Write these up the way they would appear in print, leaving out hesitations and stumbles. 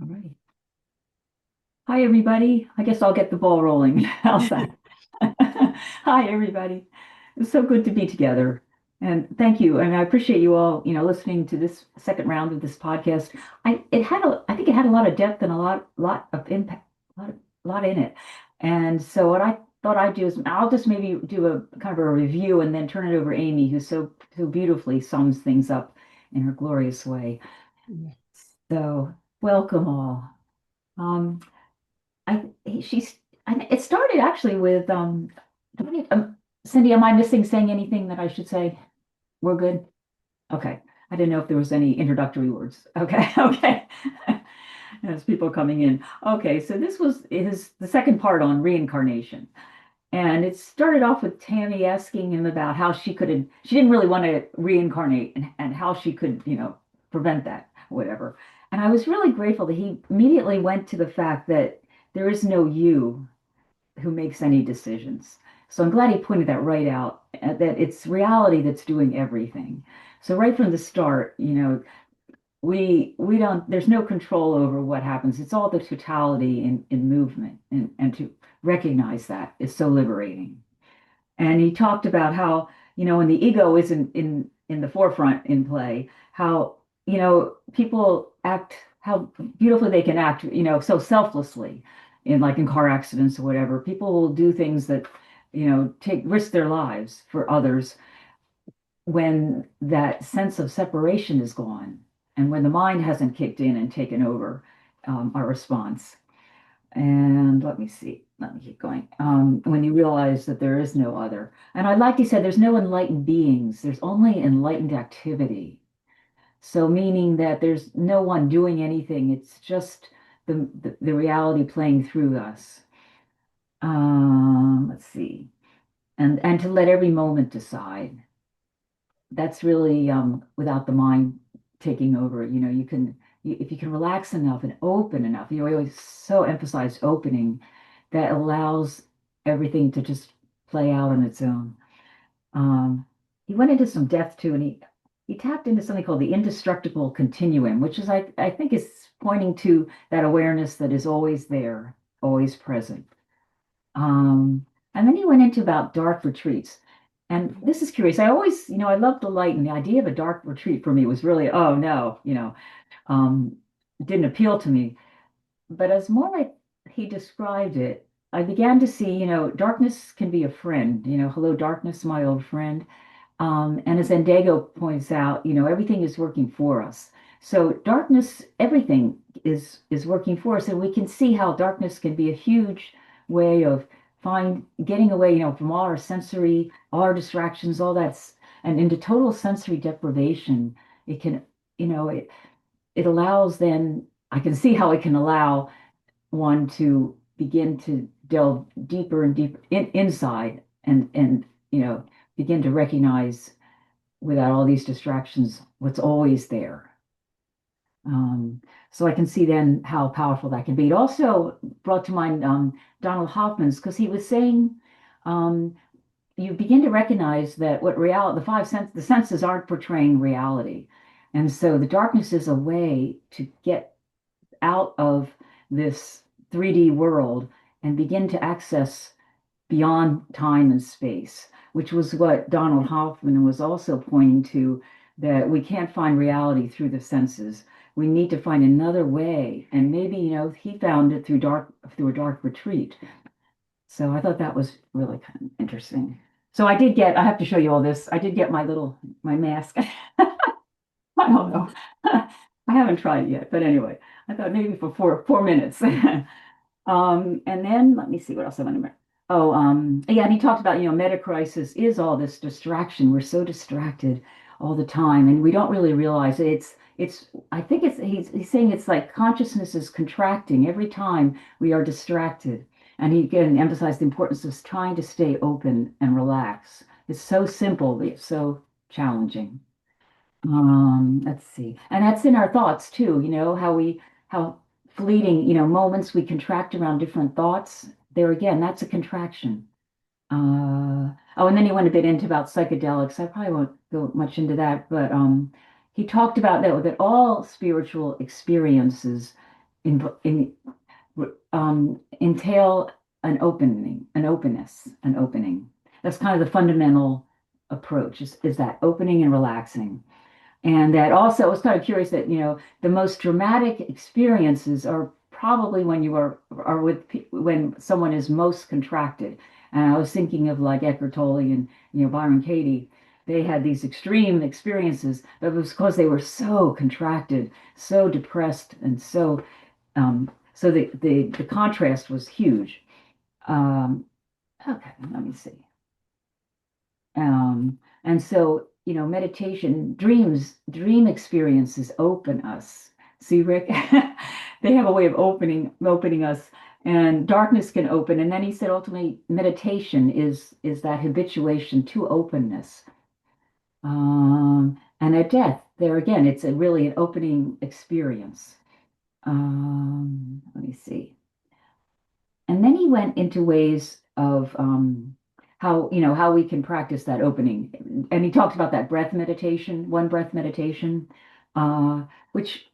All right. Hi, everybody. I guess I'll get the ball rolling. How's that? Hi, everybody. It's so good to be together. And thank you. And I appreciate you all, listening to this second round of this podcast. I think it had a lot of depth and a lot of impact, lot in it. And so what I thought I'd do is I'll just maybe do a kind of a review and then turn it over to Amy, who so beautifully sums things up in her glorious way. Yeah. So welcome all. Um, I she's it started actually with Cindy, am I missing saying anything that I should say? We're good. Okay. I didn't know if there was any introductory words. Okay. Okay. As people are coming in. Okay, so this was the second part on reincarnation. And it started off with Tammy asking him about how she didn't really want to reincarnate and how she could, prevent that, whatever. And I was really grateful that he immediately went to the fact that there is no you who makes any decisions. So I'm glad he pointed that right out, that it's reality that's doing everything. So right from the start, we don't there's no control over what happens. It's all the totality in movement, and to recognize that is so liberating. And he talked about how, when the ego isn't in the forefront in play, how, people act, how beautifully they can act, so selflessly in car accidents or whatever. People will do things that, take risk their lives for others when that sense of separation is gone and when the mind hasn't kicked in and taken over our response. And let me see, let me keep going. When you realize that there is no other. And I like he said, there's no enlightened beings, there's only enlightened activity. So meaning that there's no one doing anything, it's just the reality playing through us. Let's see. And to let every moment decide. That's really without the mind taking over. If you can relax enough and open enough, we always so emphasize opening, that allows everything to just play out on its own. Um, he went into some depth too, and he tapped into something called the indestructible continuum, which is I think is pointing to that awareness that is always there, always present. And then he went into about dark retreats. And this is curious. I always, I love the light, and the idea of a dark retreat for me was really, oh no, um, didn't appeal to me. But as more like he described it, I began to see, darkness can be a friend, hello, darkness, my old friend. And as Zendago points out, everything is working for us. So darkness, everything is working for us, and we can see how darkness can be a huge way of getting away, from all our sensory, all our distractions, all that's and into total sensory deprivation. It can, it allows then I can see how it can allow one to begin to delve deeper and deeper inside and begin to recognize without all these distractions what's always there. Um, so I can see then how powerful that can be. It also brought to mind Donald Hoffman's, because he was saying um, you begin to recognize that what reality, the senses aren't portraying reality. And so the darkness is a way to get out of this 3D world and begin to access beyond time and space, which was what Donald Hoffman was also pointing to, that we can't find reality through the senses. We need to find another way. And maybe, he found it through a dark retreat. So I thought that was really kind of interesting. So I have to show you all this. I did get my mask. I don't know. I haven't tried it yet, but anyway, I thought maybe for four minutes. And then let me see what else I want to remember. Oh, yeah, and he talked about, meta crisis is all this distraction. We're so distracted all the time, and we don't really realize it. I think he's saying it's like consciousness is contracting every time we are distracted. And he again emphasized the importance of trying to stay open and relax. It's so simple, but it's so challenging. Let's see. And that's in our thoughts too, how fleeting, moments we contract around different thoughts. There again, that's a contraction. Oh, and then he went a bit into about psychedelics. I probably won't go much into that, but he talked about that all spiritual experiences in entail an opening, an openness, an opening. That's kind of the fundamental approach is that opening and relaxing. And that also, I was kind of curious that, the most dramatic experiences are probably when are with when someone is most contracted. And I was thinking of like Eckhart Tolle and, Byron Katie. They had these extreme experiences, but it was because they were so contracted, so depressed, and so the contrast was huge. Um, okay, let me see. And so, meditation, dream experiences open us. See, Rick, they have a way of opening us, and darkness can open. And then he said, ultimately, meditation is that habituation to openness. And at death, there again, it's really an opening experience. Let me see. And then he went into ways of how we can practice that opening. And he talked about that breath meditation, one breath meditation, uh, which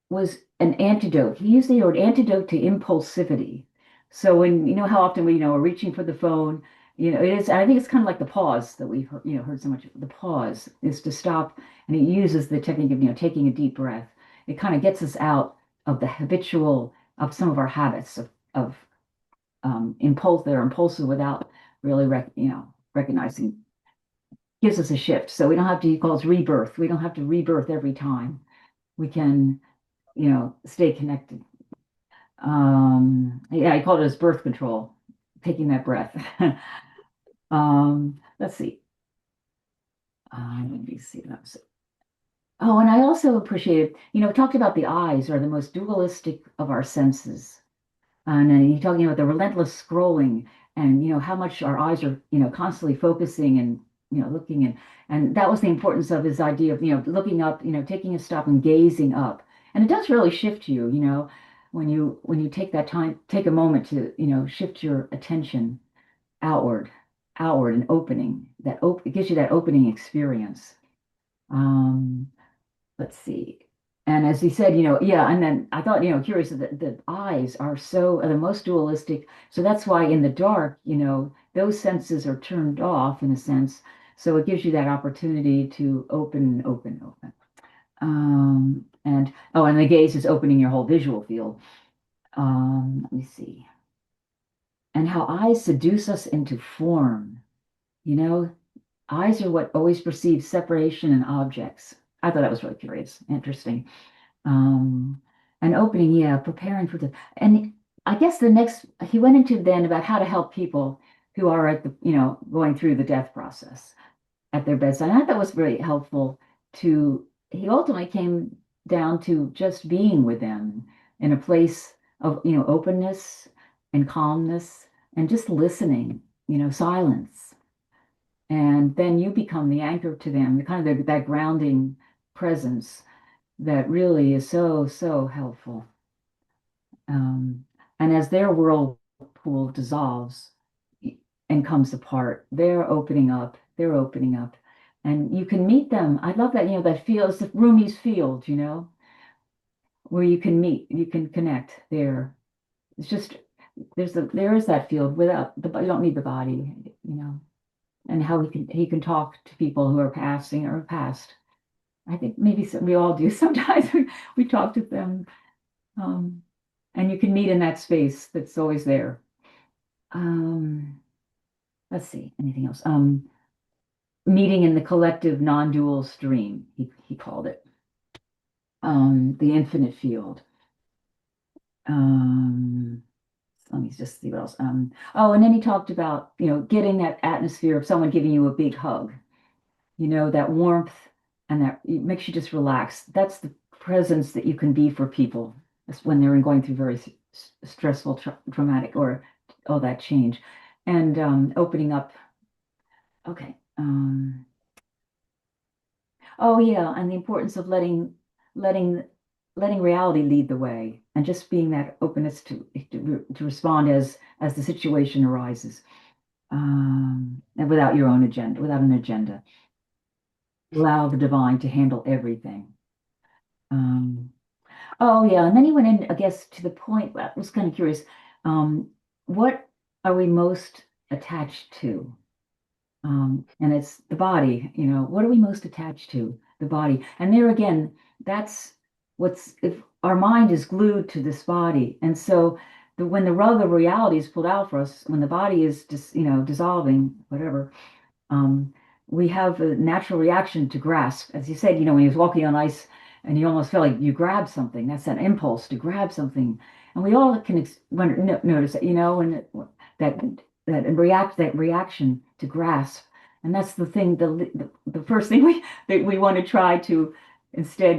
was an antidote. He used the word antidote to impulsivity. So when how often we are reaching for the phone, it is. I think it's kind of like the pause that we've heard so much. The pause is to stop, and he uses the technique of taking a deep breath. It kind of gets us out of the habitual of some of our habits of impulse that are impulsive without really recognizing, gives us a shift. So we don't have to, he calls rebirth. We don't have to rebirth every time. We can, stay connected. Yeah, he called it as birth control, taking that breath. Let's see. Let me see. Oh, and I also appreciated, talked about the eyes are the most dualistic of our senses. And you're talking about the relentless scrolling and how much our eyes are constantly focusing and looking, and that was the importance of his idea of looking up, taking a stop and gazing up. And it does really shift you, when you take that time, take a moment to shift your attention outward, and opening it gives you that opening experience. um let's see. And as he said, yeah, and then I thought, curious that the eyes are the most dualistic. So that's why in the dark, those senses are turned off in a sense. So it gives you that opportunity to open, open, open. And the gaze is opening your whole visual field. Let me see. And how eyes seduce us into form. You know, eyes are what always perceive separation in objects. I thought that was really curious, interesting. um an opening, yeah, preparing for the, and I guess the next he went into then about how to help people who are at the going through the death process at their bedside. And I thought was very helpful to he ultimately came down to just being with them in a place of openness and calmness and just listening, silence. And then you become the anchor to them, the kind of that grounding presence that really is so, so helpful. Um, and as their whirlpool dissolves and comes apart, they're opening up. And you can meet them. I love that, that feels the Rumi's field, where you can meet, you can connect there. It's just, there is that field without you don't need the body, and how he can talk to people who are passing or past. I think maybe we all do. Sometimes we talk to them. Um, and you can meet in that space that's always there. Um, let's see, anything else? Meeting in the collective non-dual stream, he called it. The infinite field. Um, Let me just see what else. Oh, and then he talked about, getting that atmosphere of someone giving you a big hug, that warmth, and that it makes you just relax. That's the presence that you can be for people. That's when they're going through very stressful, traumatic, or all that change, and opening up. Okay. Oh yeah, and the importance of letting letting reality lead the way, and just being that openness to respond as the situation arises, and without your own agenda, without an agenda. Allow the divine to handle everything. Um, Oh, yeah. And then he went in, I guess, to the point, I was kind of curious. Um, what are we most attached to? And it's the body, what are we most attached to? The body. And there again, that's if our mind is glued to this body. And so when the rug of reality is pulled out for us, when the body is just, dissolving, whatever, um, we have a natural reaction to grasp. As you said, when he was walking on ice and you almost feel like you grab something, that's that impulse to grab something. And we all can notice that, and that that reaction to grasp. And that's the thing, the first thing that we want to try to instead,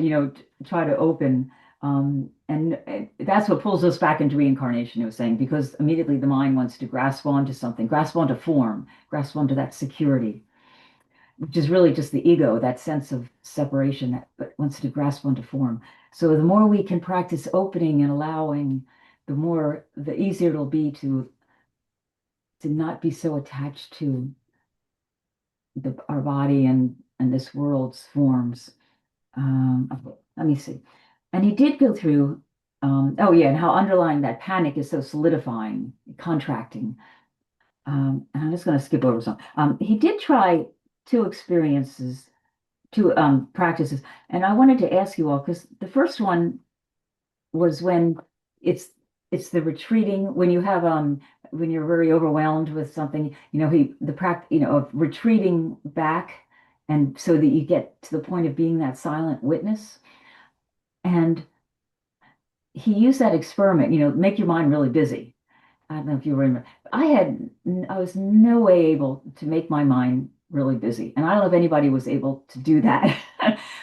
try to open. And that's what pulls us back into reincarnation, I was saying, because immediately the mind wants to grasp onto something, grasp onto form, grasp onto that security, which is really just the ego, that sense of separation that but wants to grasp onto form. So the more we can practice opening and allowing, the easier it'll be to not be so attached to our body and this world's forms. Okay, let me see. And he did go through, oh yeah, and how underlying that panic is so solidifying, contracting. And I'm just going to skip over some. He did try two experiences, two practices, and I wanted to ask you all because the first one was when it's it's the retreating when you have when you're very overwhelmed with something, he the practice, of retreating back, and so that you get to the point of being that silent witness. And he used that experiment, make your mind really busy. I don't know if you remember. I was no way able to make my mind really busy. And I don't know if anybody was able to do that.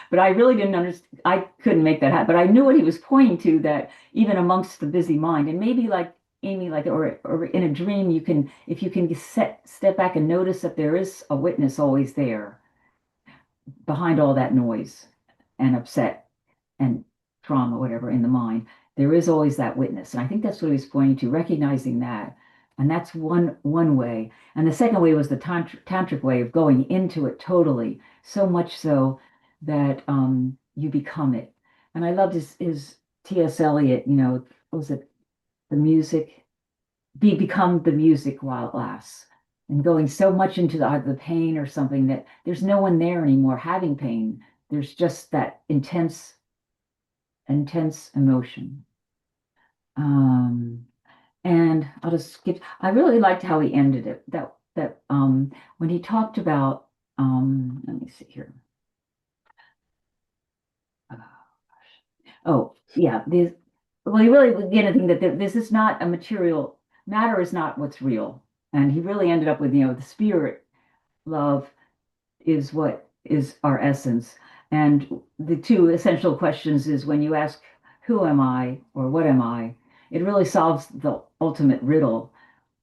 But I really didn't understand. I couldn't make that happen. But I knew what he was pointing to, that even amongst the busy mind, and maybe like Amy, like, or in a dream, if you can step back and notice that there is a witness always there behind all that noise and upset and trauma, whatever, in the mind, there is always that witness. And I think that's what he was pointing to, recognizing that. And that's one way. And the second way was the tantric way of going into it totally, so much so that you become it. And I loved his T.S. Eliot, what was it, the music, become the music while it lasts. And going so much into the pain or something that there's no one there anymore having pain. There's just that intense emotion. Um, and I'll just skip. I really liked how he ended it. That when he talked about let me see here. Oh yeah, this. Well, he really began to think that this is not a material matter. Is not what's real, and he really ended up with the spirit, love, is what is our essence. And the two essential questions is when you ask, who am I or what am I? It really solves the ultimate riddle.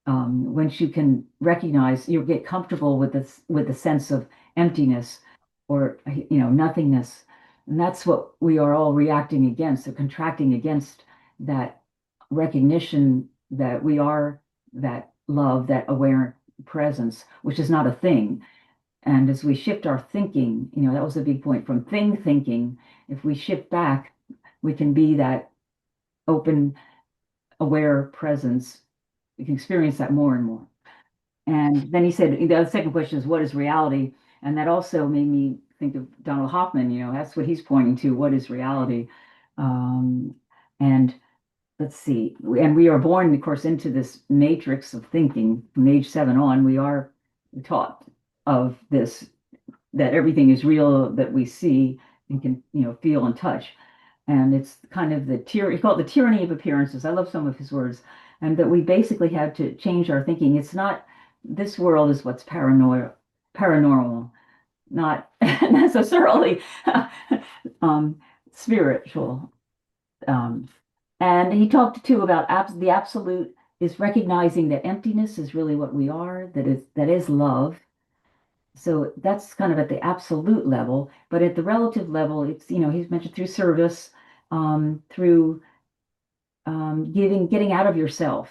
Once you can recognize, you get comfortable with this, with the sense of emptiness or, nothingness. And that's what we are all reacting against, or contracting against, that recognition that we are that love, that aware presence, which is not a thing. And as we shift our thinking, that was a big point from thing thinking. If we shift back, we can be that open, aware presence. We can experience that more and more. And then he said, the second question is, what is reality? And that also made me think of Donald Hoffman, that's what he's pointing to. What is reality? Um, and let's see. And we are born, of course, into this matrix of thinking from age 7 on. We are taught of this, that everything is real that we see and can, feel and touch. And it's kind of the tyranny, he called it the tyranny of appearances. I love some of his words. And that we basically have to change our thinking. It's not, this world is what's paranormal, not necessarily um, spiritual. Um, and he talked too about the absolute is recognizing that emptiness is really what we are, that is love. So that's kind of at the absolute level, but at the relative level, it's, he's mentioned through service, through getting out of yourself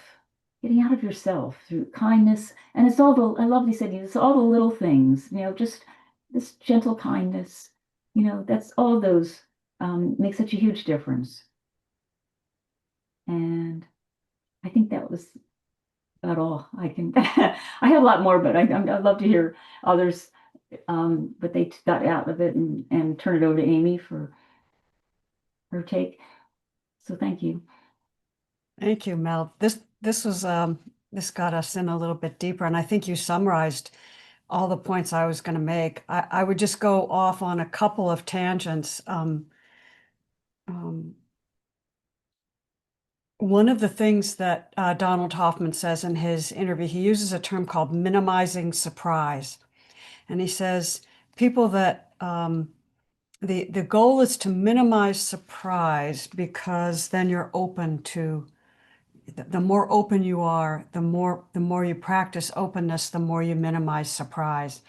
through kindness. And it's all I love, he said, it's all the little things, just this gentle kindness, that's all those make such a huge difference. And I think that was about all I can. I have a lot more, but I'd love to hear others, what they got out of it, and turn it over to Amy for her take. So thank you. Thank you, Mel. This got us in a little bit deeper, and I think you summarized all the points I was going to make. I would just go off on a couple of tangents. Um, One of the things that Donald Hoffman says in his interview, he uses a term called minimizing surprise. And he says people that the goal is to minimize surprise because then you're open to the more open you are, the more you practice openness, the more you minimize surprise.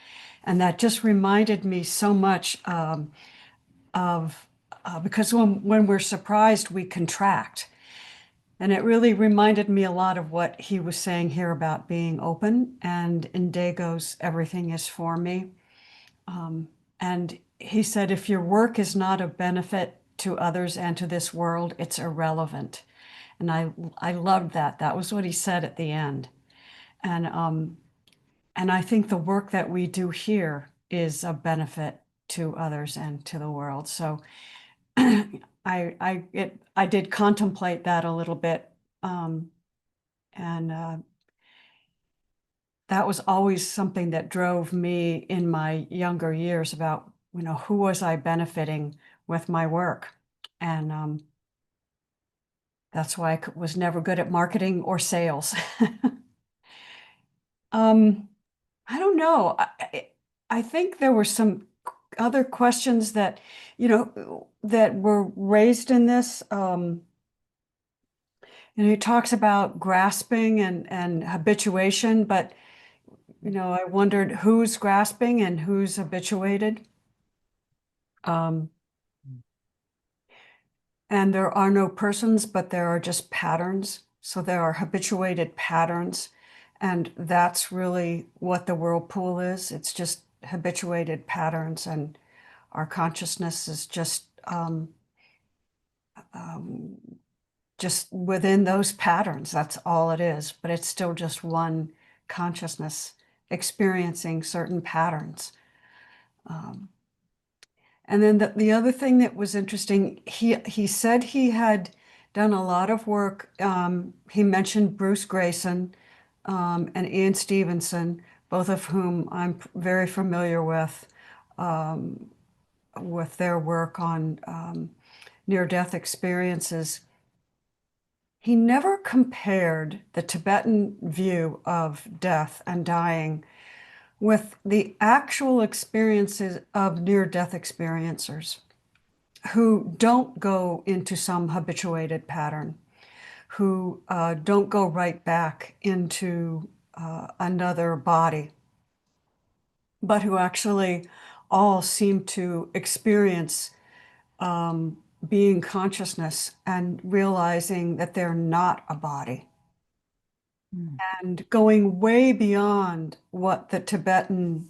And that just reminded me so much of because when we're surprised, we contract. And it really reminded me a lot of what he was saying here about being open. And in Dago's Everything is for Me. And he said, if your work is not of benefit to others and to this world, it's irrelevant. And I loved that. That was what he said at the end. And I think the work that we do here is of benefit to others and to the world. So I did contemplate that a little bit. And that was always something that drove me in my younger years about, who was I benefiting with my work? And that's why I was never good at marketing or sales. Um, I don't know. I think there were some other questions that, that were raised in this. And he talks about grasping and habituation, but I wondered who's grasping and who's habituated. Um, and there are no persons, but there are just patterns. So there are habituated patterns. And that's really what the whirlpool is. It's just habituated patterns. And our consciousness is um, just within those patterns. That's all it is. But it's still just one consciousness experiencing certain patterns. Um, and then the other thing that was interesting, he said he had done a lot of work. He mentioned Bruce Grayson and Ian Stevenson, both of whom I'm very familiar with their work on near-death experiences. He never compared the Tibetan view of death and dying with the actual experiences of near-death experiencers who don't go into some habituated pattern, who don't go right back into another body, but who actually all seem to experience being consciousness and realizing that they're not a body. Mm. And going way beyond what the Tibetan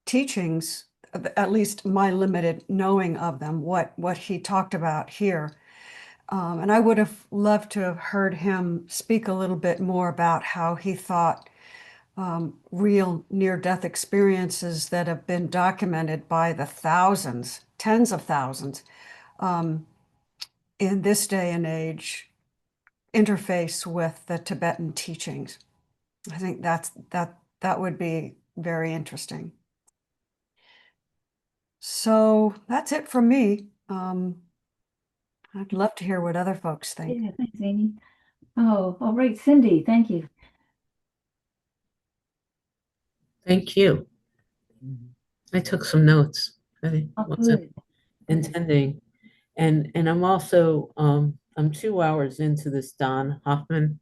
teachings, at least my limited knowing of them, what he talked about here. And I would have loved to have heard him speak a little bit more about how he thought real near-death experiences that have been documented by the thousands, tens of thousands, in this day and age interface with the Tibetan teachings. I think that would be very interesting. So that's it from me. I'd love to hear what other folks think. Yeah, thanks, Amy. Oh, all right, Cindy, thank you. Thank you. I took some notes. I Oh, wasn't good. Good. intending. And I'm also I'm 2 hours into this Don Hoffman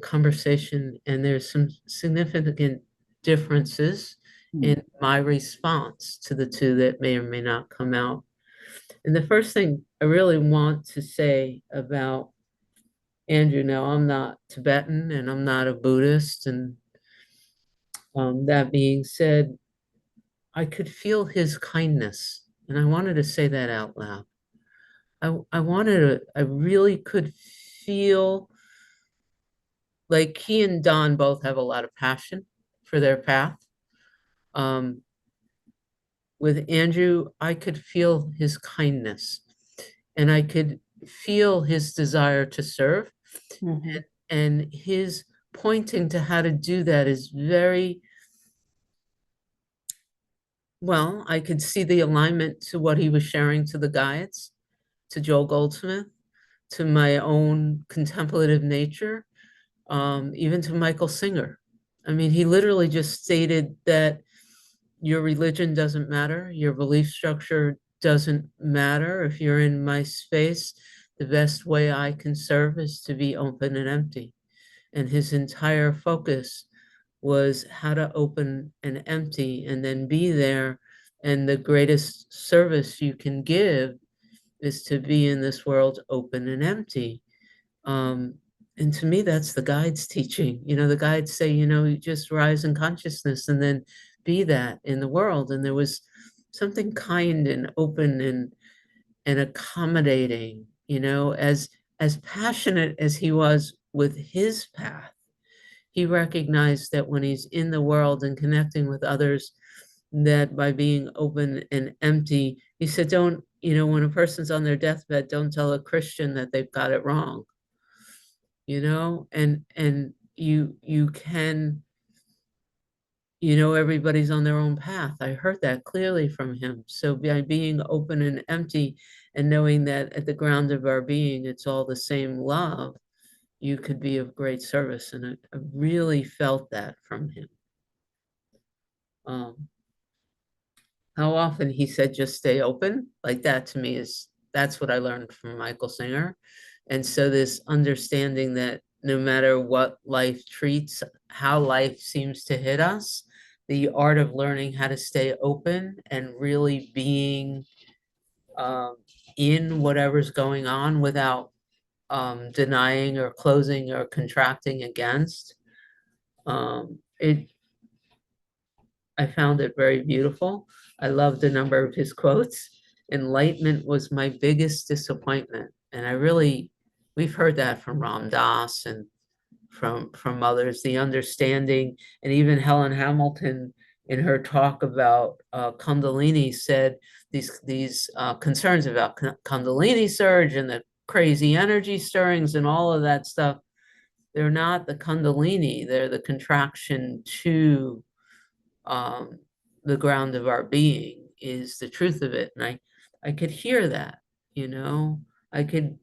conversation, and there's some significant differences Mm. in my response to the two that may or may not come out. And the first thing I really want to say about Andrew, now I'm not Tibetan and I'm not a Buddhist, and that being said, I could feel his kindness, and I wanted to say that out loud. I really could feel like he and Don both have a lot of passion for their path. Um, with Andrew, I could feel his kindness and I could feel his desire to serve, Mhm. and his pointing to how to do that is very well. I could see the alignment to what he was sharing to the guides, to Joel Goldsmith, to my own contemplative nature, even to Michael Singer. I mean, he literally just stated that your religion doesn't matter, your belief structure doesn't matter. If you're in my space, the best way I can serve is to be open and empty. And his entire focus was how to open and empty and then be there. And the greatest service you can give is to be in this world open and empty. Um, and to me, that's the guides teaching. You know, the guides say, you know, you just rise in consciousness and then be that in the world. And there was something kind and open and accommodating, you know, as passionate as he was with his path, he recognized that when he's in the world and connecting with others, that by being open and empty, he said, don't, you know, when a person's on their deathbed, don't tell a Christian that they've got it wrong, you know, and you can, you know, everybody's on their own path. I heard that clearly from him. So by being open and empty and knowing that at the ground of our being, it's all the same love, you could be of great service. And I really felt that from him. Um, how often he said, just stay open, like that to me is, that's what I learned from Michael Singer. And so this understanding that no matter what life treats, how life seems to hit us, the art of learning how to stay open and really being um, in whatever's going on without denying or closing or contracting against. It I found it very beautiful. I loved a number of his quotes. Enlightenment was my biggest disappointment. And I really, we've heard that from Ram Dass and from others, the understanding, and even Helen Hamilton in her talk about Kundalini said these concerns about Kundalini surge and the crazy energy stirrings and all of that stuff. They're not the Kundalini, they're the contraction to um, the ground of our being is the truth of it. And I could hear that, you know, I could,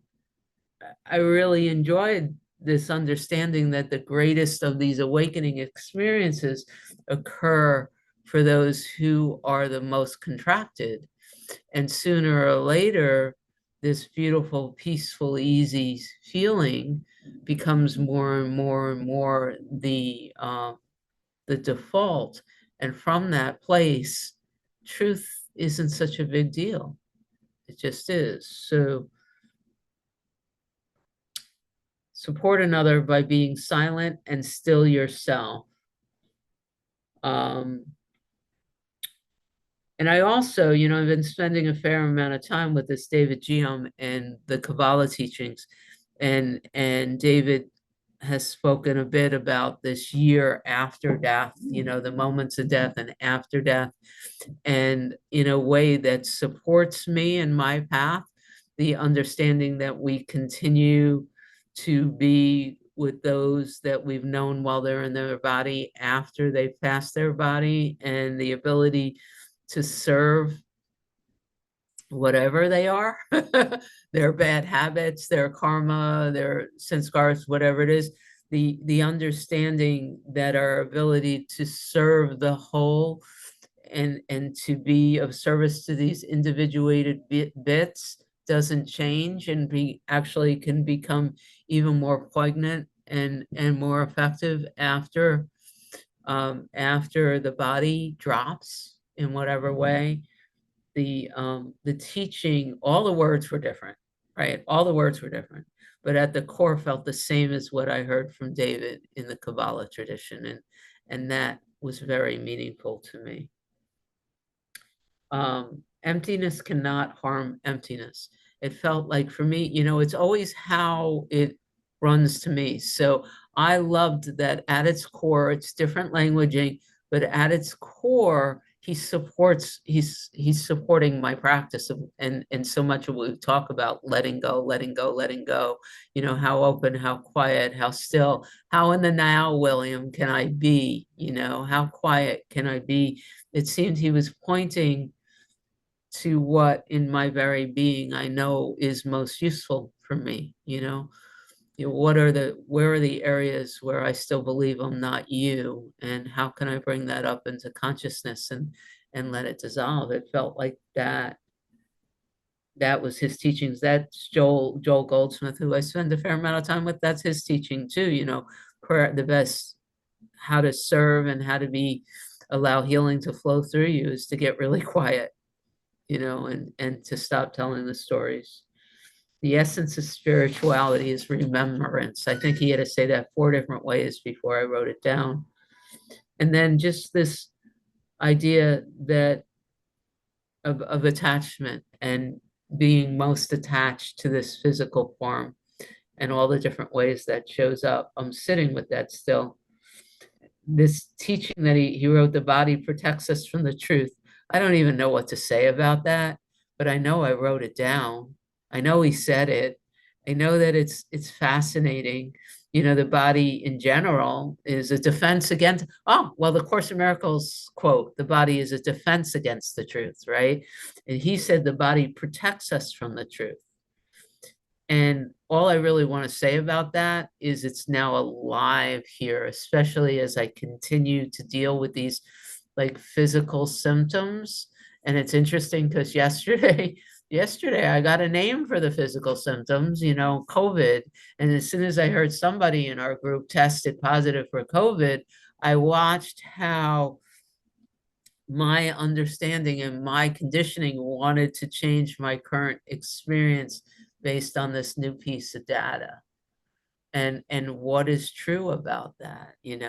I really enjoyed this understanding that the greatest of these awakening experiences occur for those who are the most contracted. And sooner or later, this beautiful, peaceful, easy feeling becomes more and more and more the default. And from that place, truth isn't such a big deal. It just is. So support another by being silent and still yourself. Um, and I also, you know, I've been spending a fair amount of time with this David Geom and the Kabbalah teachings. And David has spoken a bit about this year after death, you know, the moments of death and after death, and in a way that supports me in my path, the understanding that we continue to be with those that we've known while they're in their body after they've passed their body, and the ability to serve whatever they are, their bad habits, their karma, their sanskars, whatever it is, the understanding that our ability to serve the whole and to be of service to these individuated bits doesn't change and be actually can become even more poignant and more effective after the body drops in whatever way. The teaching, all the words were different, right? All the words were different, but at the core felt the same as what I heard from David in the Kabbalah tradition, and that was very meaningful to me. emptiness cannot harm emptiness. It felt like for me, it's always how it runs to me. So I loved that at its core, it's different languaging, but at its core, he's supporting my practice of, and so much of what we talk about, letting go, letting go, letting go, how open, how quiet, how still, how in the now, William, can I be, how quiet can I be? It seemed he was pointing to what in my very being I know is most useful for me, where are the areas where I still believe I'm not you, and how can I bring that up into consciousness and let it dissolve? It felt like that was his teachings. That's Joel Goldsmith, who I spend a fair amount of time with. That's his teaching too, prayer, the best, how to serve and how to allow healing to flow through you is to get really quiet, and to stop telling the stories. The essence of spirituality is remembrance. I think he had to say that 4 different ways before I wrote it down. And then just this idea that of attachment and being most attached to this physical form and all the different ways that shows up. I'm sitting with that still. This teaching that he wrote, the body protects us from the truth. I don't even know what to say about that, but I know I wrote it down. I know he said it. I know that it's fascinating. The body in general is a defense against, oh, well, the Course in Miracles quote, the body is a defense against the truth, right? And he said the body protects us from the truth. And all I really want to say about that is it's now alive here, especially as I continue to deal with these like physical symptoms. And it's interesting because yesterday I got a name for the physical symptoms, COVID. And as soon as I heard somebody in our group tested positive for COVID, I watched how my understanding and my conditioning wanted to change my current experience based on this new piece of data, and what is true about that, and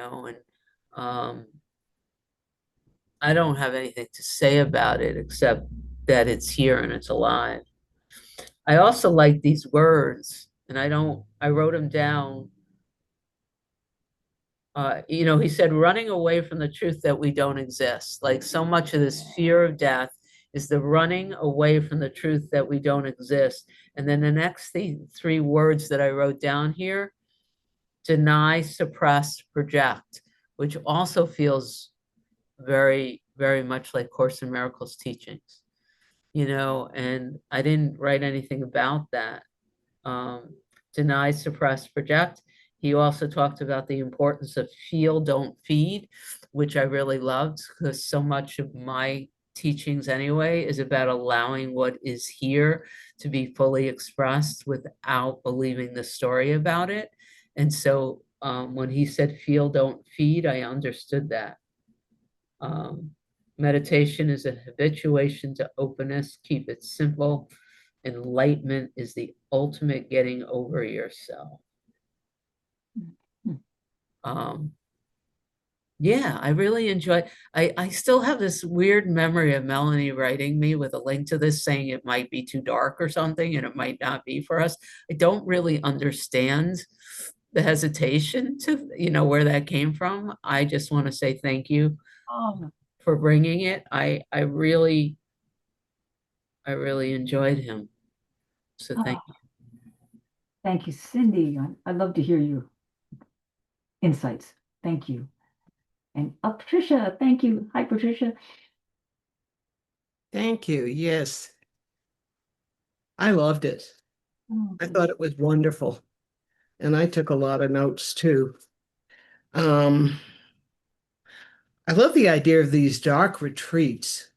I don't have anything to say about it except that it's here and it's alive. I also like these words, and I wrote them down. He said, running away from the truth that we don't exist. Like so much of this fear of death is the running away from the truth that we don't exist. And then the next three words that I wrote down here, deny, suppress, project, which also feels very, very much like Course in Miracles teachings, and I didn't write anything about that. Deny, suppress, project. He also talked about the importance of feel, don't feed, which I really loved because so much of my teachings anyway is about allowing what is here to be fully expressed without believing the story about it. And so when he said feel, don't feed, I understood that. Meditation is a habituation to openness. Keep it simple. Enlightenment is the ultimate getting over yourself. Yeah, I really enjoy. I still have this weird memory of Melanie writing me with a link to this saying it might be too dark or something, and it might not be for us. I don't really understand the hesitation to, where that came from. I just want to say thank you Oh, for bringing it. I really enjoyed him. So thank you. thank you, Cindy. I'd love to hear your insights. Thank you. And Patricia, thank you. Hi, Patricia. Thank you. Yes, I loved it. Oh, I thought it was wonderful. And I took a lot of notes too. I love the idea of these dark retreats.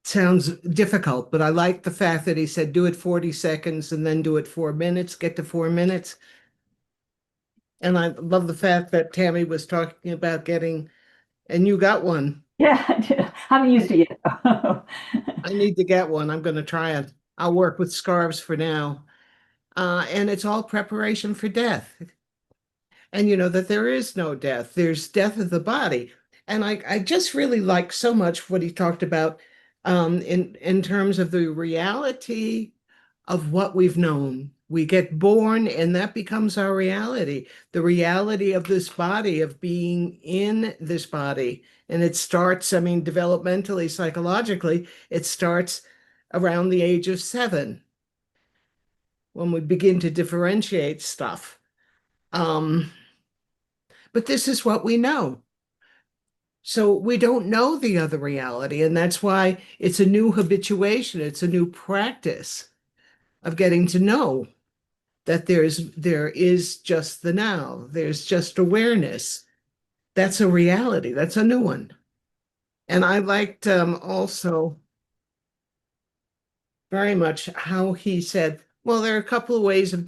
Sounds difficult, but I like the fact that he said do it 40 seconds and then do it 4 minutes, get to 4 minutes. And I love the fact that Tammy was talking about getting, and you got one. yeah, haven't used it yet. I need to get one. I'm going to try it. I'll work with scarves for now. And it's all preparation for death. And you know that there is no death. There's death of the body. And I just really like so much what he talked about in terms of the reality of what we've known. We get born and that becomes our reality, the reality of this body, of being in this body. And it starts, I mean, developmentally, psychologically, it starts around the age of 7 when we begin to differentiate stuff. But this is what we know. So we don't know the other reality. And that's why it's a new habituation. It's a new practice of getting to know that there is just the now. There's just awareness. That's a reality. That's a new one. And I liked also very much how he said, well, there are a couple of ways of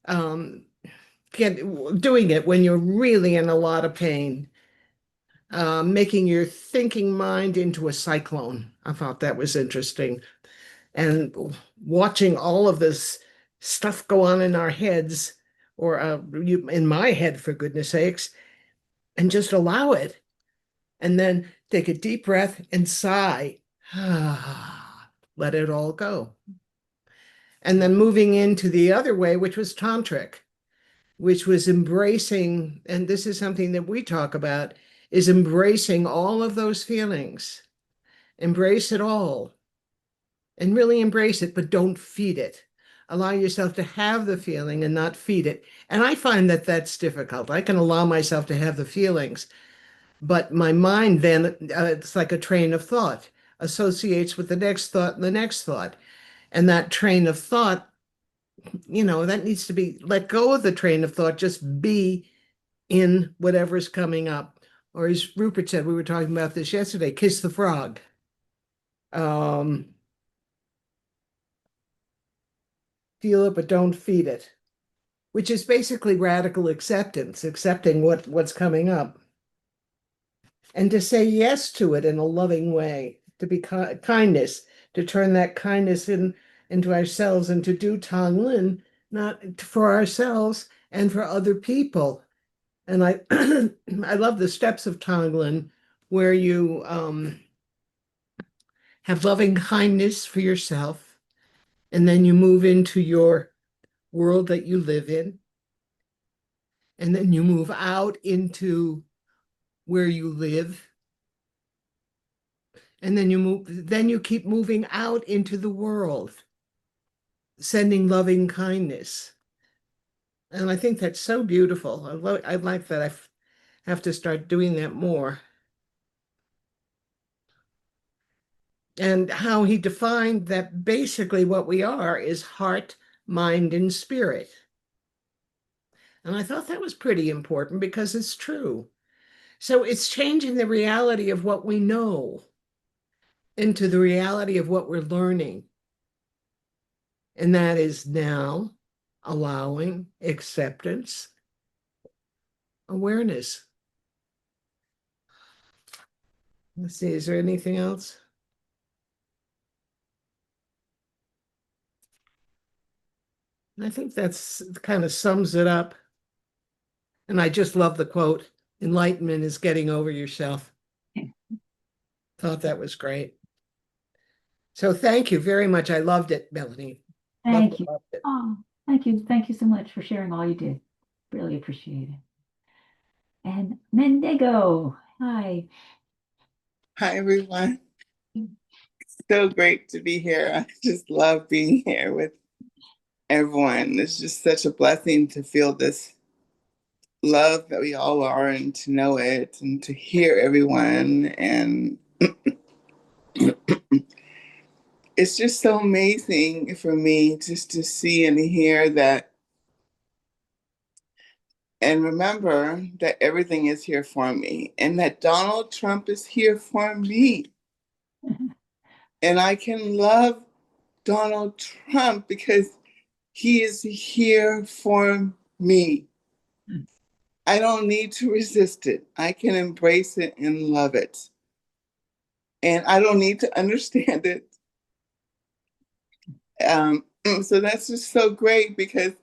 um, doing it when you're really in a lot of pain. Making your thinking mind into a cyclone. I thought that was interesting. And watching all of this stuff go on in our heads, or in my head, for goodness sakes, and just allow it. And then take a deep breath and sigh. Let it all go. And then moving into the other way, which was tantric, which was embracing, and this is something that we talk about, is embracing all of those feelings. Embrace it all and really embrace it, but don't feed it. Allow yourself to have the feeling and not feed it. And I find that that's difficult. I can allow myself to have the feelings, but my mind then, it's like a train of thought, associates with the next thought and the next thought. And that train of thought, that needs to be let go of the train of thought, just be in whatever's coming up. Or as Rupert said, we were talking about this yesterday, kiss the frog. Feel it, but don't feed it, which is basically radical acceptance, accepting what's coming up. And to say yes to it in a loving way, to be kindness, to turn that kindness into ourselves and to do Tonglen, not for ourselves and for other people. And I I love the steps of Tonglen where you have loving kindness for yourself, and then you move into your world that you live in, and then you move out into where you live, and then you keep moving out into the world, sending loving kindness. And I think that's so beautiful. I like that. I have to start doing that more. And how he defined that basically what we are is heart, mind, and spirit. And I thought that was pretty important because it's true. So it's changing the reality of what we know into the reality of what we're learning. And that is now allowing acceptance, awareness. Let's see, is there anything else? I think that's kind of sums it up. And I just love the quote, enlightenment is getting over yourself. Thought that was great. So thank you very much. I loved it, Melanie. Thank you. Loved it. Oh, thank you. Thank you so much for sharing all you did. Really appreciate it. And Mendigo, hi. Hi, everyone. So great to be here. I just love being here with everyone. It's just such a blessing to feel this love that we all are and to know it and to hear everyone. And it's just so amazing for me just to see and hear that and remember that everything is here for me and that Donald Trump is here for me. And I can love Donald Trump because he is here for me. I don't need to resist it. I can embrace it and love it. And I don't need to understand it. So that's just so great because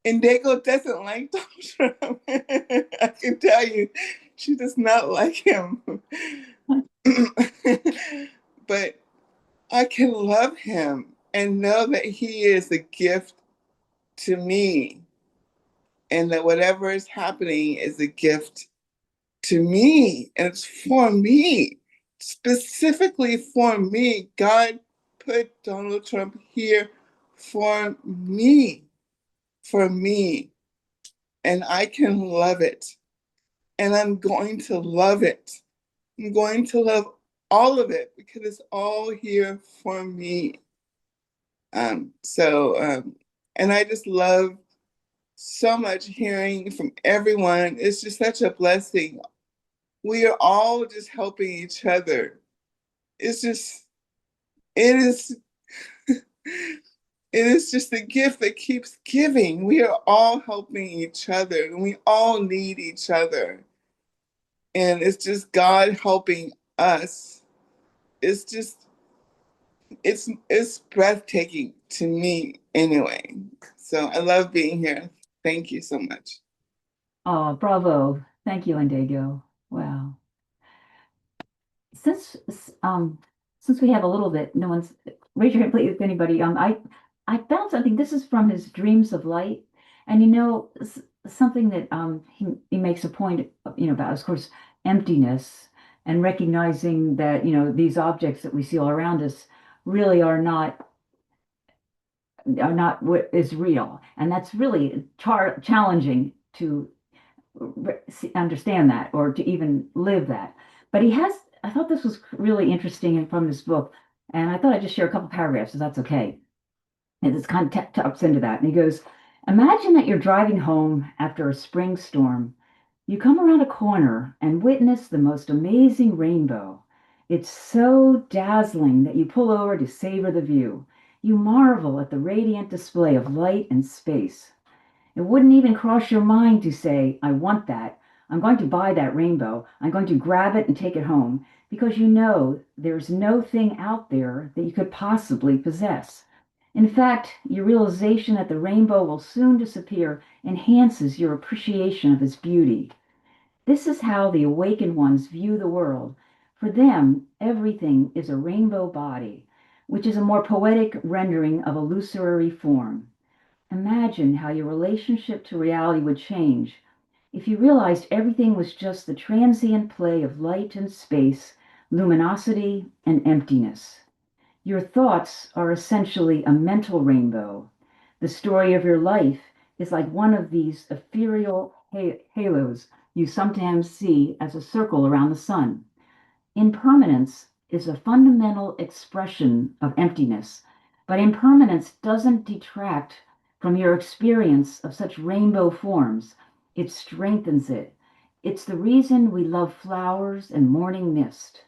Indigo doesn't like Donald Trump. I can tell you, She does not like him. But I can love him and know that he is a gift to me, and that whatever is happening is a gift to me, and it's for me, specifically for me. God put Donald Trump here for me, and I can love it, and I'm going to love it. I'm going to love all of it because it's all here for me. And I just love so much hearing from everyone. It's just such a blessing. We are all just helping each other. It's just, it is, it is just a gift that keeps giving. We are all helping each other, and we all need each other. And it's just God helping us. It's just, it's breathtaking to me anyway. So I love being here. Thank you so much. Oh, bravo. Thank you, Indigo. Wow. Since since we have a little bit, no one's raise your hand, please, if anybody. I found something. This is from his Dreams of Light, and something that he makes a point of, about, of course, emptiness, and recognizing that these objects that we see all around us really are not what is real, and that's really challenging to understand that, or to even live that. But I thought this was really interesting and from this book, and I thought I'd just share a couple paragraphs, if that's okay. And it's kind of taps into that. And he goes, imagine that you're driving home after a spring storm. You come around a corner and witness the most amazing rainbow. It's so dazzling that you pull over to savor the view. You marvel at the radiant display of light and space. It wouldn't even cross your mind to say, I want that. I'm going to buy that rainbow. I'm going to grab it and take it home, because you know there's no thing out there that you could possibly possess. In fact, your realization that the rainbow will soon disappear enhances your appreciation of its beauty. This is how the awakened ones view the world. For them, everything is a rainbow body, which is a more poetic rendering of illusory form. Imagine how your relationship to reality would change if you realized everything was just the transient play of light and space, luminosity and emptiness. Your thoughts are essentially a mental rainbow. The story of your life is like one of these ethereal halos you sometimes see as a circle around the sun. Impermanence is a fundamental expression of emptiness, but impermanence doesn't detract from your experience of such rainbow forms. It strengthens it. It's the reason we love flowers and morning mist.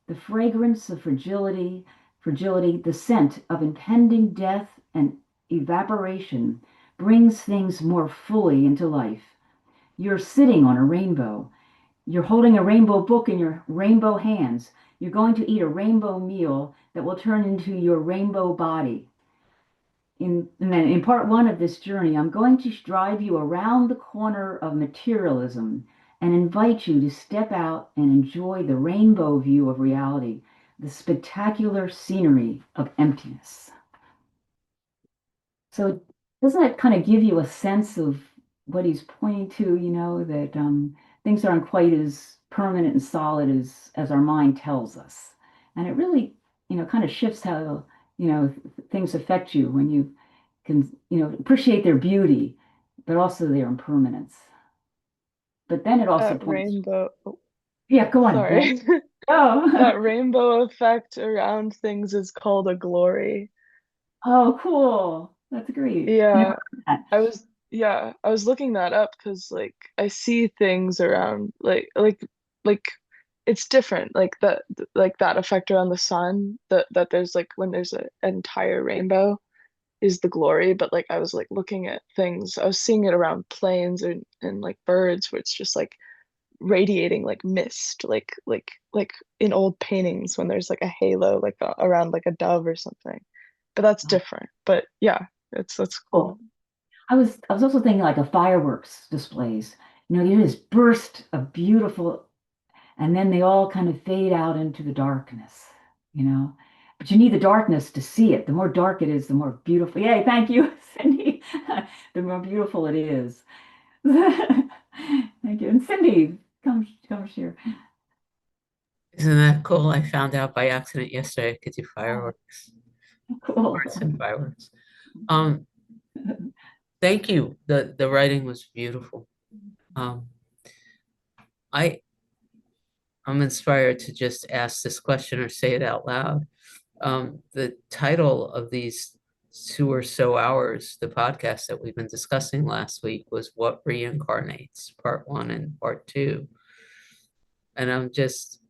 The fragrance of fragility, the scent of impending death and evaporation brings things more fully into life. You're sitting on a rainbow. You're holding a rainbow book in your rainbow hands. You're going to eat a rainbow meal that will turn into your rainbow body. And then in part one of this journey, I'm going to drive you around the corner of materialism and invite you to step out and enjoy the rainbow view of reality, the spectacular scenery of emptiness. So doesn't that kind of give you a sense of what he's pointing to, that things aren't quite as permanent and solid as our mind tells us. And it really, kind of shifts how, things affect you when you can, appreciate their beauty, but also their impermanence. But then it also That points, rainbow, oh, yeah, go on. sorry. Oh, That rainbow effect around things is called a glory. oh, cool. That's great. I never Yeah, heard that. I was looking that up because like I see things around like it's different like that effect around the sun that there's like when there's an entire rainbow is the glory, but like I was like looking at things, I was seeing it around planes and like birds where it's just like radiating like mist, like in old paintings when there's like a halo like around like a dove or something. But that's different. But yeah, that's Cool. cool. I was also thinking like of fireworks displays. you know, this burst of beautiful, and then they all kind of fade out into the darkness, you know. But you need the darkness to see it. The more dark it is, the more beautiful. Yay, thank you, Cindy. The more beautiful it is. Thank you. And Cindy, come share. Isn't that cool? I found out by accident yesterday I could do fireworks, Cool. arts and fireworks. Um, Thank you. The writing was beautiful. Um, I I'm inspired to just ask this question or say it out loud. The title of these 2 or so hours, the podcast that we've been discussing last week was What Reincarnates, Part 1 and Part 2. And I'm just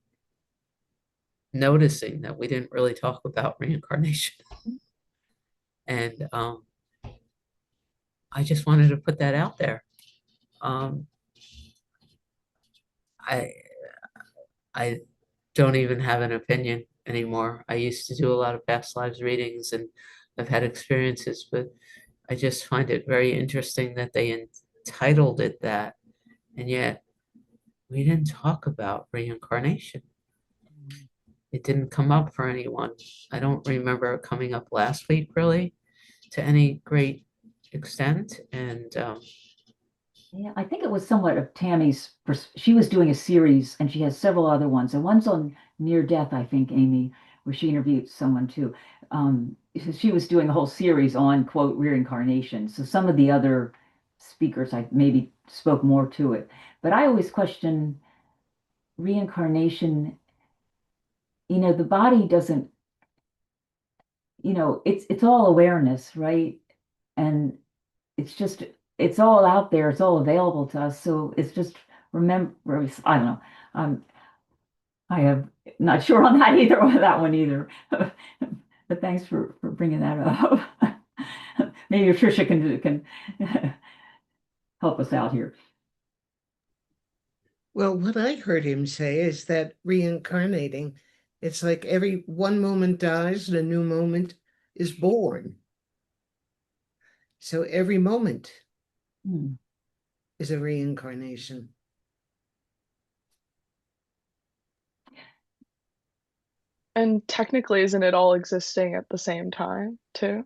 noticing that we didn't really talk about reincarnation. And I just wanted to put that out there. Um, I I don't even have an opinion anymore. I used to do a lot of past lives readings and I've had experiences, but I just find it very interesting that they entitled it that, and yet we didn't talk about reincarnation. It didn't come up for anyone. I don't remember it coming up last week really to any great extent. And Yeah, I think it was somewhat of Tammy's. She was doing a series, and she has several other ones. And one's on near death, I think, Amy, where she interviewed someone too. So she was doing a whole series on quote reincarnation. So some of the other speakers, I maybe spoke more to it. But I always question reincarnation. You know, the body doesn't. You know, it's all awareness, right? And it's just it's all out there, it's all available to us, so it's just remember, I don't know, um I have not sure on that either, on that one either. But thanks for bringing that up. Maybe Tricia can help us out here. Well, what I heard him say is that reincarnating, it's like every one moment dies and a new moment is born. So every moment Hmm. is a reincarnation. And technically, isn't it all existing at the same time too?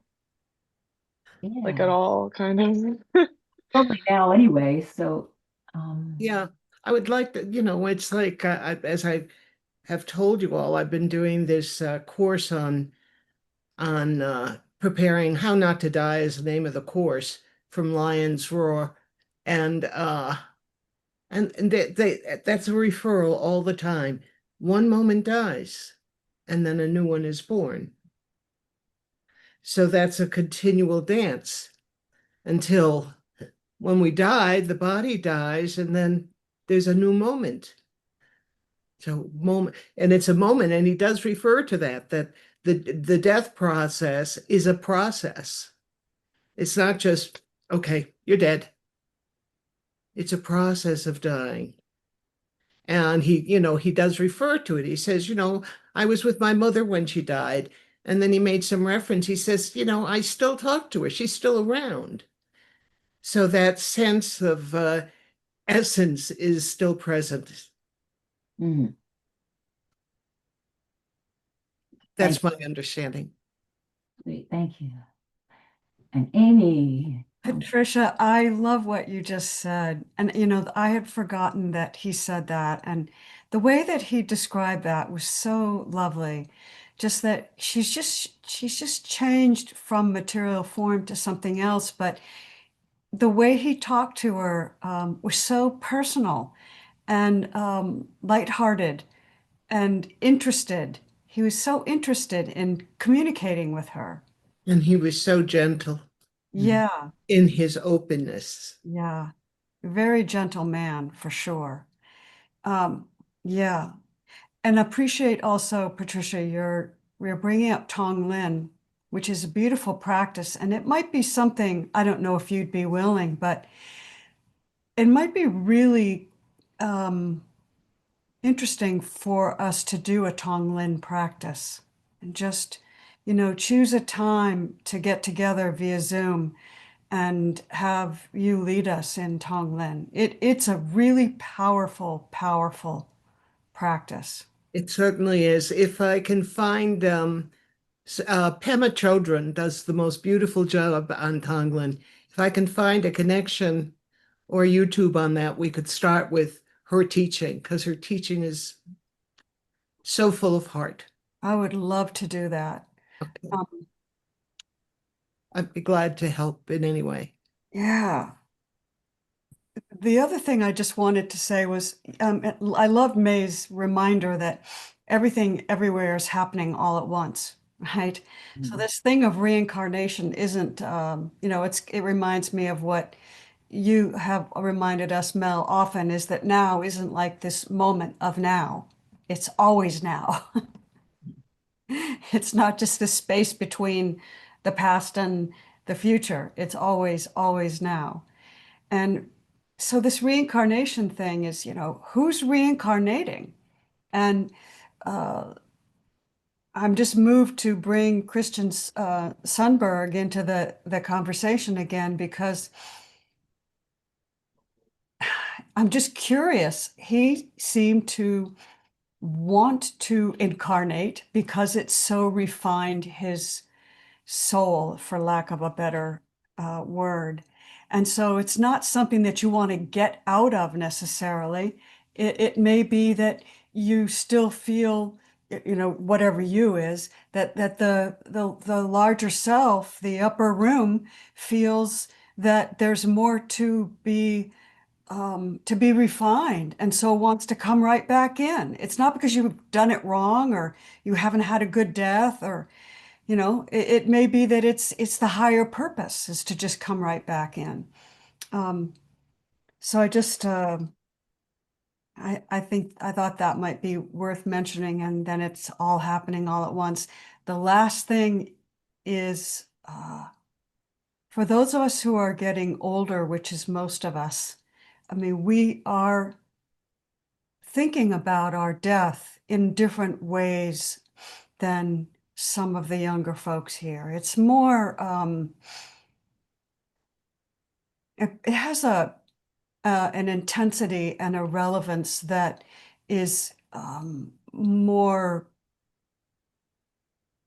Like at Yeah, all kind of. probably now anyway, so um Yeah, I would like to, it's like, as I have told you all, I've been doing this course on preparing How Not to Die is the name of the course from Lion's Roar. And that's a referral all the time. One moment dies, and then a new one is born. So that's a continual dance until when we die, the body dies, and then there's a new moment. So moment, and it's a moment, and he does refer to that the death process is a process. It's not just, okay, you're dead. It's a process of dying. And he does refer to it. He says, I was with my mother when she died. And then he made some reference. He says, I still talk to her. She's still around. So that sense of essence is still present. mhm. That's Thank my understanding. thank you. And Amy, Patricia, I love what you just said. And, I had forgotten that he said that. And the way that he described that was so lovely. Just that she's just changed from material form to something else. But the way he talked to her was so personal and lighthearted and interested. He was so interested in communicating with her. And he was so gentle Yeah, in his openness. yeah. Very gentle man for sure. Um, yeah. And appreciate also, Patricia, you're bringing up Tong Lin, which is a beautiful practice. And it might be something, I don't know if you'd be willing, but it might be really um, interesting for us to do a Tong Lin practice and just, choose a time to get together via Zoom and have you lead us in Tonglen. It's a really powerful, powerful practice. It certainly is. If I can find Pema Chodron does the most beautiful job on Tonglen. If I can find a connection or YouTube on that, we could start with her teaching because her teaching is so full of heart. I would love to do that. Okay. Um, I'd be glad to help in any way. yeah. The other thing I just wanted to say was I love May's reminder that everything everywhere is happening all at once, right? So this thing of reincarnation isn't, it reminds me of what you have reminded us, Mel, often is that now isn't like this moment of now. It's always now. It's not just the space between the past and the future. It's always, always now. And so this reincarnation thing is, who's reincarnating? And I'm just moved to bring Christian Sundberg into the conversation again because I'm just curious. He seemed to want to incarnate because it's so refined his soul, for lack of a better word. And so it's not something that you want to get out of necessarily. It may be that you still feel, whatever you is, that the larger self, the upper room, feels that there's more to be refined, and so wants to come right back in. It's not because you've done it wrong or you haven't had a good death, or it may be that it's the higher purpose is to just come right back in. So I thought that might be worth mentioning, and then it's all happening all at once. The last thing is for those of us who are getting older, which is most of us, I mean, we are thinking about our death in different ways than some of the younger folks here. It's more, it has an intensity and a relevance that is more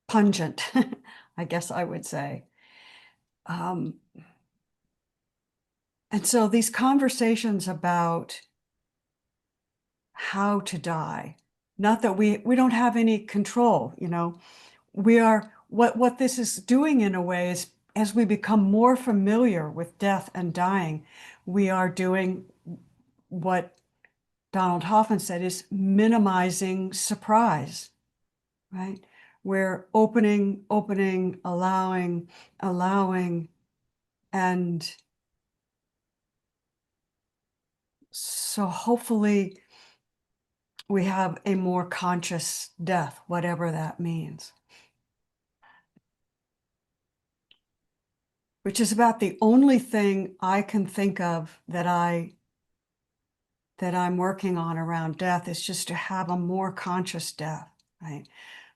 pungent, I guess I would say. Um, and so these conversations about how to die, not that we don't have any control, we are what this is doing in a way is as we become more familiar with death and dying, we are doing what Donald Hoffman said is minimizing surprise, right? We're opening, allowing, and so hopefully we have a more conscious death, whatever that means. Which is about the only thing I can think of that I'm working on around death is just to have a more conscious death, right?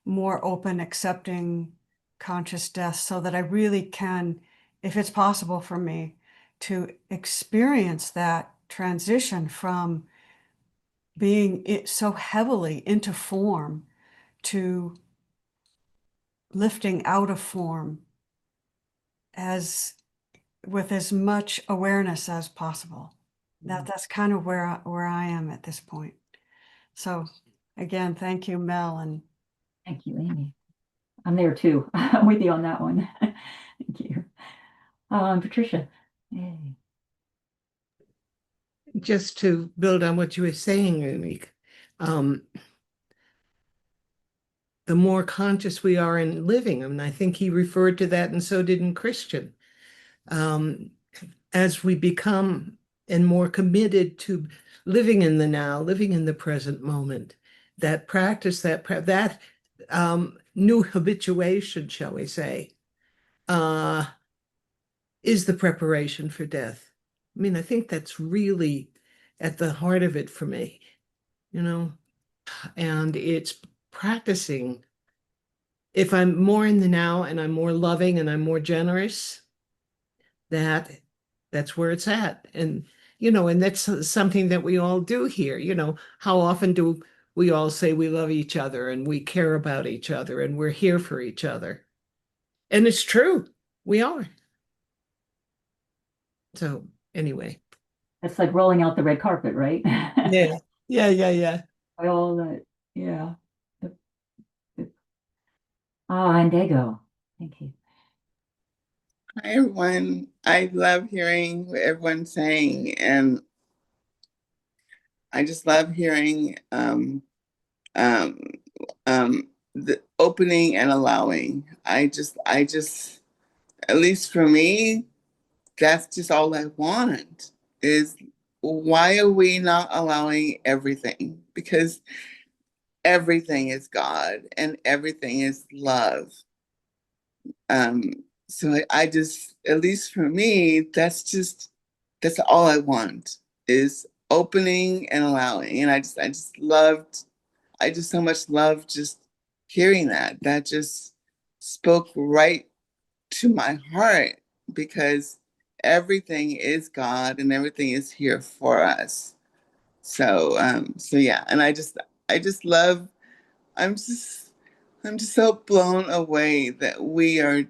More open, accepting, conscious death so that I really can, if it's possible for me, to experience that transition from being so heavily into form to lifting out of form as with as much awareness as possible. That's kind of where I am at this point. So again, thank you, Mel, and Thank you, Amy. I'm there too. I'm with you on that one. Thank you. Patricia. Yay. Just to build on what you were saying, Unique, the more conscious we are in living, and I think he referred to that, and so did in Christian. As we become and more committed to living in the now, living in the present moment, that practice, that new habituation, shall we say, is the preparation for death. I mean, I think that's really at the heart of it for me, and it's practicing. If I'm more in the now and I'm more loving and I'm more generous, that's where it's at. And, and that's something that we all do here. How often do we all say we love each other and we care about each other and we're here for each other? And it's true. We are. So anyway. It's like rolling out the red carpet, right? Yeah. Yeah, yeah, yeah. All that, yeah. Ah, and Dago. Thank you. Hi, everyone. I love hearing what everyone's saying, and I just love hearing um, the opening and allowing. At least for me, that's just all I want is why are we not allowing everything? Because everything is God and everything is love. Um, so I just, at least for me, that's all I want is opening and allowing. And I just so much love just hearing that. That just spoke right to my heart because everything is God and everything is here for us. So yeah, and I just love, I'm just, I'm just so blown away that we are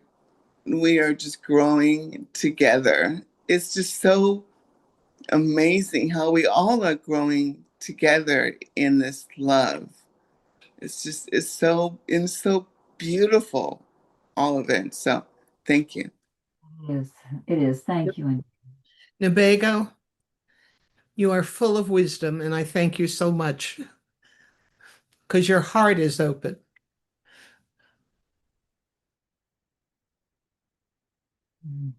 just growing together. It's just so amazing how we all are growing together in this love. It's so beautiful, all of it. So thank you. It is. It is. Thank you. And Nabago, you are full of wisdom, and I thank you so much because your heart is open. mm.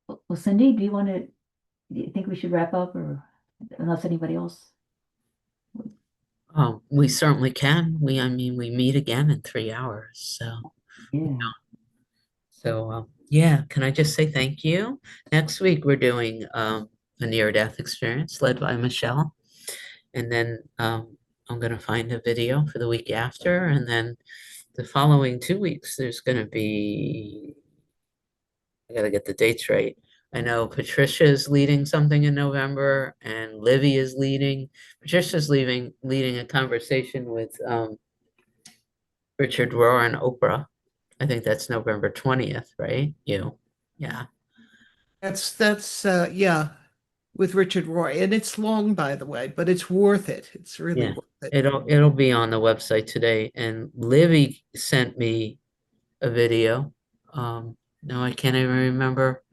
Well, Cindy, do you think we should wrap up or unless anybody else? We certainly can. I mean, we meet again in 3 hours. Yeah. Yeah, can I just say thank you? Next week, we're doing a near-death experience led by Michelle. And then I'm going to find a video for the week after. And then the following 2 weeks, there's going to be, I got to get the dates right. I know Patricia is leading something in November and Livy is leading. Patricia's leading a conversation with Richard Rohr and Oprah. I think that's November 20th, right? Yeah. That's yeah, with Richard Roy. And it's long, by the way, but it's worth it. It's really Yeah. worth it. It'll be on the website today. And Livy sent me a video. Now I can't even remember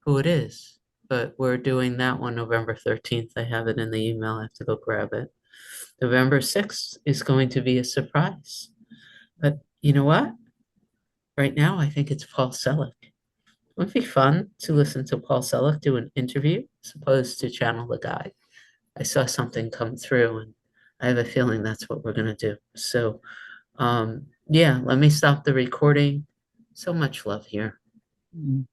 who it is, but we're doing that one November 13th. I have it in the email. I have to go grab it. November 6th is going to be a surprise. But you know what? Right now, I think it's Paul Selleck. It would be fun to listen to Paul Selleck do an interview as opposed to channel the guy. I saw something come through and I have a feeling that's what we're going to do. So, yeah, let me stop the recording. So much love here. Mm.